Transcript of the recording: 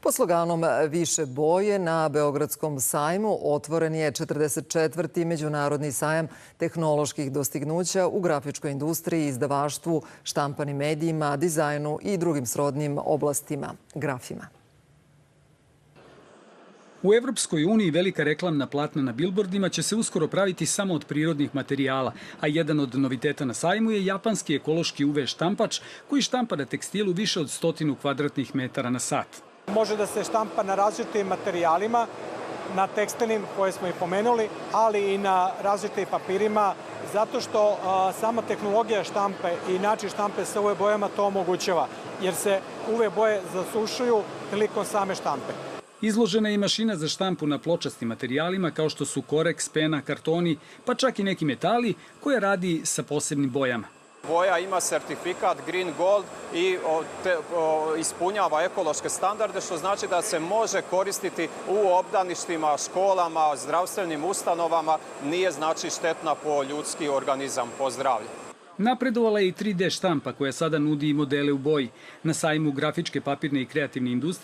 Pod sloganom Više boje na Beogradskom sajmu otvoren je 44. Međunarodni sajam tehnoloških dostignuća u grafičkoj industriji, izdavaštvu, štampanim medijima, dizajnu i drugim srodnim oblastima, grafima. U Evropskoj uniji velika reklamna platna na bilbordima će se uskoro praviti samo od prirodnih materijala, a jedan od noviteta na sajmu je japanski ekološki UV štampač koji štampa na tekstilu više od 100 kvadratnih metara na sat. Može da se štampa na različitim materijalima, na tekstilnim koje smo i pomenuli, ali i na različitim papirima, zato što sama tehnologija štampe i način štampe sa UV bojama to omogućava, jer se UV boje zasušuju prilikom same štampe. Izložena je i mašina za štampu na pločastim materijalima kao što su koreks, pena, kartoni, pa čak i neki metali koja radi sa posebnim bojama. Boja ima sertifikat Green Gold i ispunjava ekološke standarde, što znači da se može koristiti u obdaništima, školama, zdravstvenim ustanovama, nije znači štetna po ljudski organizam, po zdravlje. Napredovala je i 3D štampa koja sada nudi i modele u boji. Na sajmu grafičke, papirne i kreativne industrije